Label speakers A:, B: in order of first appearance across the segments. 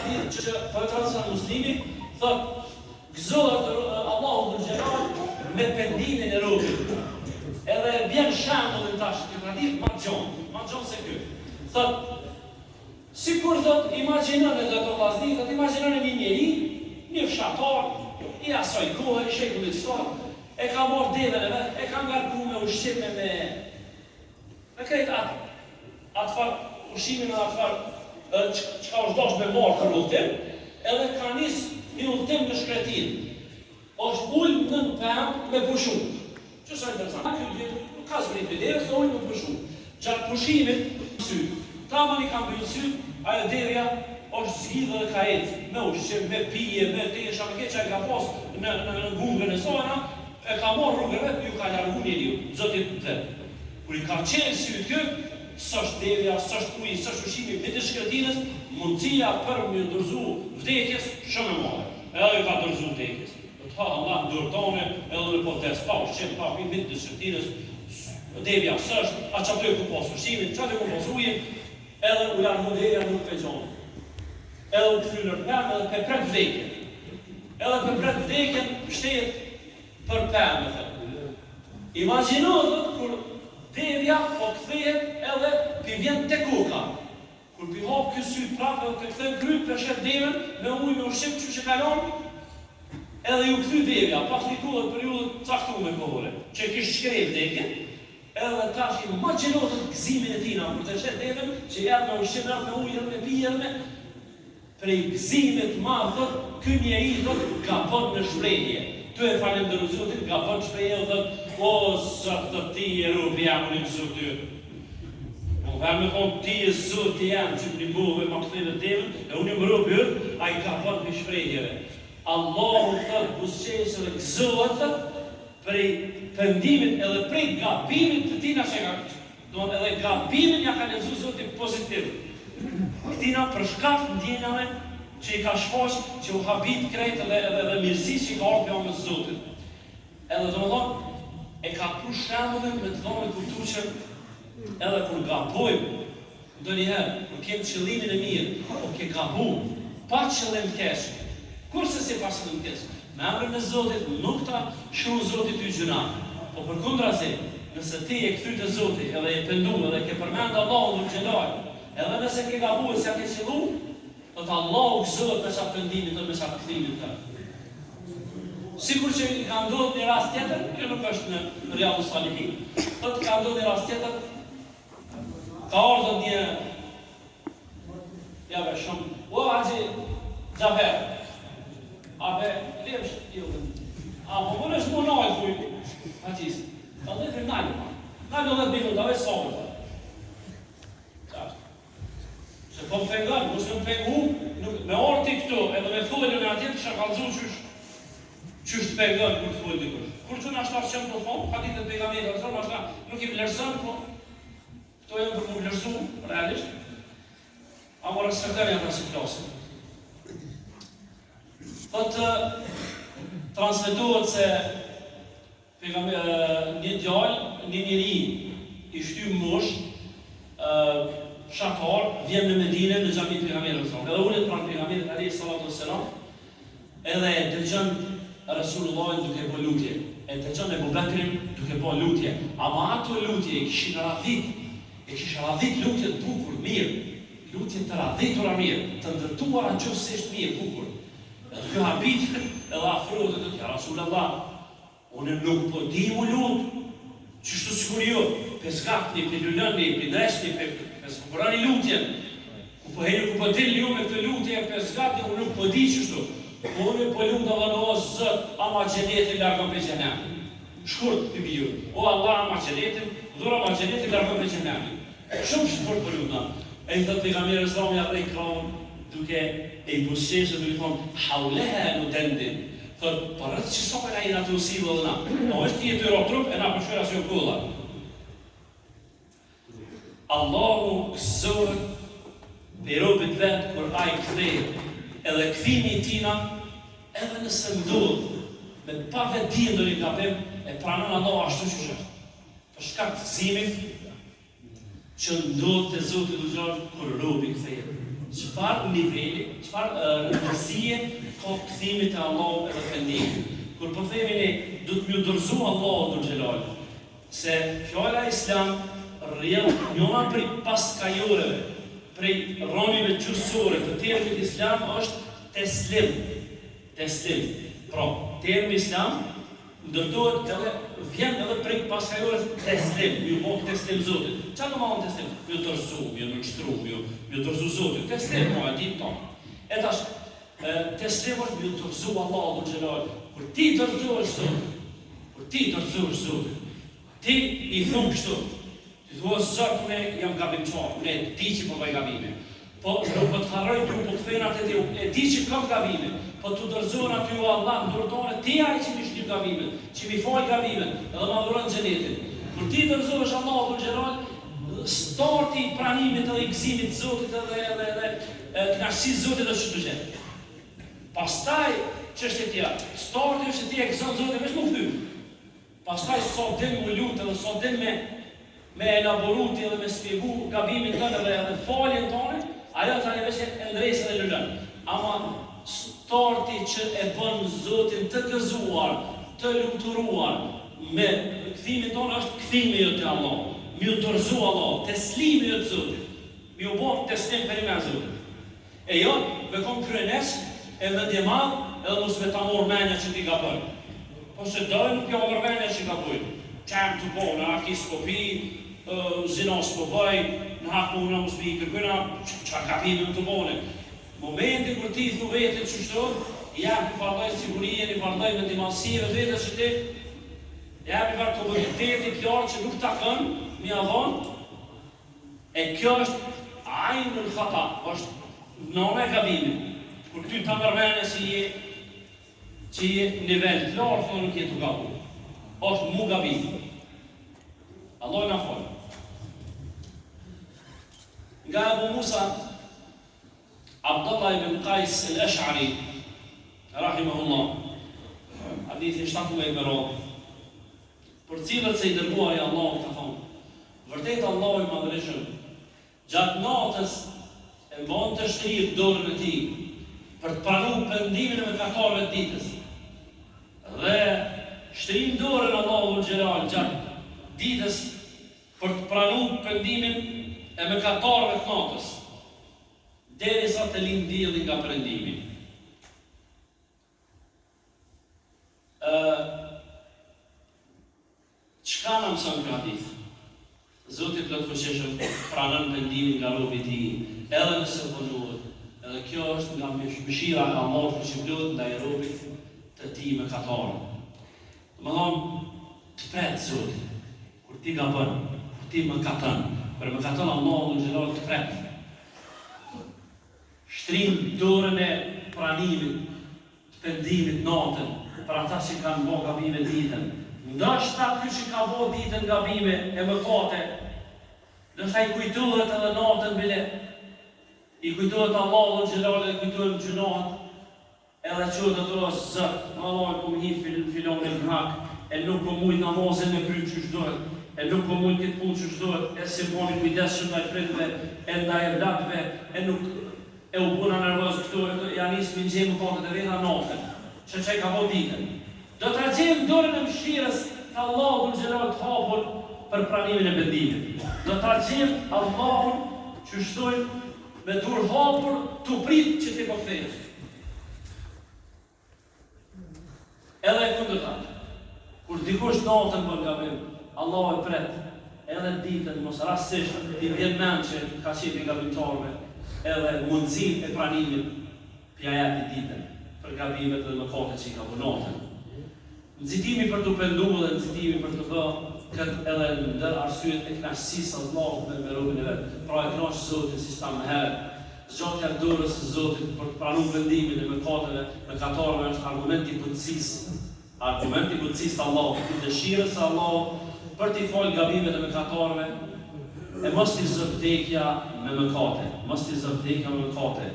A: hadith që për transfer muslimi, thot, gëzohet Allahu dhe Gjelal me pendimin e robit. Edhe vjen shembull tash këtë hadith ma gjon se ky. Thot, sikur thot, imagjinon e ato vllazni, thot imagjinon një njeri, një fshatar, i asaj kohe, i shekullit shtatë, e ka marrë devën e vet, e ka ngarku me ushqime me krejt atë farë ushqimin e atë farë që ka është dosh me marrë për udhtim, edhe ka nis një udhtim në shkretin. Është ullë në pemë me pushu. Që sa interesant? Nuk ka zbrit për devës, ullë me pushu. Gjatë pushimit, sy. Ta më një kam bëjnë sy, ajo devja është zgjidhë dhe ka ecë me ushqim, me pije, me tesha, me keqa e ka pas në gungën e sona, e ka marrë rrugën vetë, ju ka largu njeriu, zotit të vetë. Kur i ka qenë sy kjo, s'është devja, s'është uji, s'është ushqimi këtë shkretinës, mundësia për më ndërzu vdekjes shumë e madhe. Edhe ju ka ndërzu vdekjes. Ha, Allah ndërtone, edhe në potes, pa ushqim, pa pimit të shkretinës, devja s'është, a që atë ku pas ushqimin, që atë ku pas ujin, edhe u largu devja nuk pe gjonë. Edhe u këthy nër pëmë, edhe pe pret vdekjen. Edhe pe pret vdekjen, pështet për pëmë, dhe. Imagino dhe kur devja po këthejet edhe pi vjen të kuka. Kur pi hap kësy prapë edhe këthe gryt për shet devën, me ujë me ushqim që kalon, edhe ju këthy devja, pas një kullet periudët caktu me kohore, që kishë shkrej vdekjen, edhe tash imagino dhe gëzimin e tina, për të shet devën, që jetë me ushqim edhe me ujë edhe me pijë edhe me prej gëzimit madhë, ky njeri ka bën në shprehje. Tu e falenderoj Zotin, ka bën shprehje dhe o Zot të ti e robi jam në Zotë. Po vëmë kon ti e Zoti jam që në bove më ktheve devën, e unë më robi, ai ka bën me shprehjeve. Allahu thot buzëqesë dhe gëzohet prej pendimit edhe prej gabimit të tina që ka. Do edhe gabimin ja ka lexuar Zoti pozitiv. Këtina për shkak të ndjenjave që i ka shfaq, që u habit krejt edhe mirësi që i ka orë për amës Zotit. Edhe do më thonë, e ka pru shembullin me të thonë e kulturën, edhe kur gabojmë, do njëherë, kur kemë qëllimin e mirë, o ke gabu, pa qëllim kesh, kurse si pa qëllim kesh, me emrin e Zotit, nuk ta shru Zotit ty gjëna, po për kundrazi, nëse ti e këthy të Zotit, edhe e pendu, edhe ke përmend Allahu dhe gjelaj, edhe nëse ke gabu e se ke qëllu, do të Allahu gëzohet me qatë pëndimit dhe me qatë këthimit të. Sikur që ka ndodhë një rast tjetër, kjo nuk është në Riyadhus Salihin. Do të ka ndodhë një rast tjetër, ka ardhur një ja be shumë, o Haxhi Xhafer, a be levsh jo, a po më nësh më nalë thuj, Haxhis, ta dhe të nalë 10 minuta, veç sabër. Se po më pengon, mos më pengu, me orë ti këtu, edhe me thullën e atje të shakalzu qysh të pengon kur të thullë dikush. Kur që në ashtar që më të thonë, ka ditë të pejgamberi të zonë, ashtar nuk i vlerësën, po këto janë për më vlerësu, realisht, a më respektën janë të si klasin. Thotë, transmetohet se një djallë, një njeri i shty mosh, shatar, vjen në Medinë në xhamin e pejgamberit sallallahu alaihi wasallam. Edhe ulet pranë pejgamberit alayhi salatu wassalam, edhe dëgjon Rasulullahin duke bërë lutje. E dëgjon Ebu Bekrin duke bërë lutje. Ama ato lutje e kishin radhit lutje të bukur, mirë. Lutje të radhitura mirë, të ndërtuara gjësisht mirë, bukur. Edhe kjo habit, edhe afrohet dhe të Rasulullah, unë nuk po di mu lut, qështu sikur jo, peskatni, për lullëni, për ndresni, për sëpërani lutjen, ku po hejnë, ku po dilë ju me këtë lutje, peskatni, unë nuk po di qështu, po unë po lumë dhe në o Zët, ama gjenetin largon për gjenetin. Shkurt të biju, o Allah ama gjenetin, dhura ama gjenetin largon për gjenetin. Shumë shkurt për lumë. E i thëtë pejgamberi Islami arrej kraun, duke e i busqeshë, duke thonë, haulehe në tendin. Thëtë, përët që sopën a i në të usilë dhe na. No, është ti e të rotrup, e na përshkëra si o kulla. Allahu gëzohet për robit vetë, kur a i këthejt, edhe këthimi i tina, edhe nëse ndodhë, me pa vetë di ndër i kapim, e pranën Allahu ashtu që shështë. Për shkak të gëzimit, që ndodhë të Zotit u gjallë, kur robi këthejt. çfarë niveli, çfarë rëndësie ka kthimi te Allahu edhe pendimi. Kur po themi ne do të më dorëzu Allahu dhul xhelal, se fjala Islam rrjedh njëra prej paskajoreve, prej rronive gjysore të termit Islam është teslim. Teslim. Pra, termi Islam ndërtohet edhe vjen edhe prej paskajoreve teslim, ju bë teslim Zotit. Çfarë do të thonë teslim? Ju dorëzu, ju nështru, ju dorëzu Zotit. Teslim po e di ton. E tash teslim është ju dorëzu Allahu dhul xhelal. Kur ti dorëzohesh Zotit, ti i thon kështu. Ti thua Zot, ne jam gabimtar, ne di që po bëj gabime. Po nuk po të harroj tu po të thënë atë ti, e di që kam gabime. Po tu dorëzohen aty o Allah, ndërtonë ti ai që më shtyp gabimet, që më fal gabimet, edhe më dhuron xhenetin. Kur ti dorëzohesh Allahu dhul xhelal, starti i pranimit edhe i gëzimit të Zotit edhe kënaqësisë Zotit do të shtuhet. Pastaj çështja tjetër, starti është ti e gëzon Zotin vetëm u kthy. Pastaj sot din më lutë edhe sot din me elaboruti edhe me spjegu gabimin tënë edhe faljen tonë, ajo tani veç e ndresë dhe lëlën. Ama starti që e bën Zotin të gëzuar, të lumturuar me kthimin tonë është kthimi jo te Allahu. Mi u dorëzu Allah, teslimi jo të Zotit. Mi u bërë teslim për ime Zotit. E jo, me kom kryenes, edhe djemal, edhe mos me ta morë menja që ti ka bërë. Po se dojë nuk jo morë menja që ka bërë. Qemë të bo, në haki s'popi, zina s'pobaj, në haku në mos me i kërkëna, që ka pime të bone. Momenti kur ti thu vetit që shtonë, jam një fardoj sigurie, një fardoj me dimansive vetë që ti, jam një farë komoditeti kjarë që nuk ta kënë, mi adhon, e kjo është ajnë në khata, është nëme gabimin. Kur ty të mërmene që je nivel klarë, të nuk jetu gabu. është mu gabimin. Allah në falë. Nga Abu Musa, Abdullah ibn Qais al-Ash'ari, rahimahullah, hadithi 7 mëro, për cilët se i dërguar i Allah të thonë, vërtet Allah i madhërishëm, gjatë natës e mban të shtrirë dorën e ti, për të pranu pëndimin e mëkatarëve të ditës. Dhe shtrim dorën Allahu Gjelal gjatë ditës, për të pranu pëndimin e mëkatarëve të natës, derisa të lind dielli nga perëndimi. Çka na mëson ky hadith? Zoti plot fuqishëm pranon pendimin nga robi i tij, edhe nëse vonohet. Edhe kjo është nga mëshira e Allahut që plot ndaj robit të tij mëkatar. Domethënë, të pret Zoti kur ti gabon, kur ti mëkaton, për mëkaton Allahu në xhelal të pret. Shtrim dorën e pranimit, të pendimit natën, për ata që kanë bërë gabime ditën. Ndoshta ky që ka bërë ditën gabime e mëkate, ndoshta i kujtohet edhe natën bile, i kujtohet Allahu xhelal dhe kujtohet gjunohat, edhe qëtë ato është Zot, Allah ku më hi filonin në hak, e nuk po mujt namazin me kry që shdohet, e nuk po mujt këtë punë që shdohet, e si boni kujdes që ndaj pritve, e ndaj evlatve, e nuk e u puna nervoz këtu, janë isë më gjemë mëkatet e veta natën, që që i ka bërë ditën. Do të gjemë dorën e mëshirës të Allahut xhelal të hapur për pranimin e pendimit. Do të gjemë Allahun që shtojnë me dur hapur të prit që ti po kthehesh. Edhe e kundërta. Kur dikush natën bën gabim, Allahu e pret. Edhe ditën mos rastësisht i vjen mend që ka qenë gabimtarve, edhe mundësinë e pranimit pja jep ditën për gabimet dhe mëkatet që i ka bërë natën. Nxitimi për të penduar dhe nxitimi për të bërë këtë edhe ndër arsyet e kënaqësisë Allahut me robën e vet. Pra e kënaq Zotin si sa më herë. Zgjatja e dorës së Zotit për të pranuar vendimin e mëkateve, mëkatarëve është argument i butësisë. Argument i butësisë të Allahut, i dëshirës së Allahut për të falë gabimet e mëkatarëve, e mos t'i zë vdekja me mëkate, mos t'i zë vdekja me mëkate,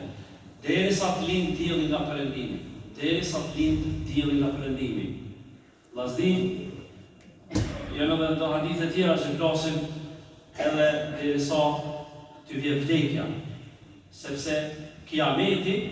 A: derisa të lind dielli nga perëndimi, derisa të lind dielli nga perëndimi. Vllaznin, janë edhe do hadithe tjera që flasin edhe derisa të vjen vdekja. sepse kiameti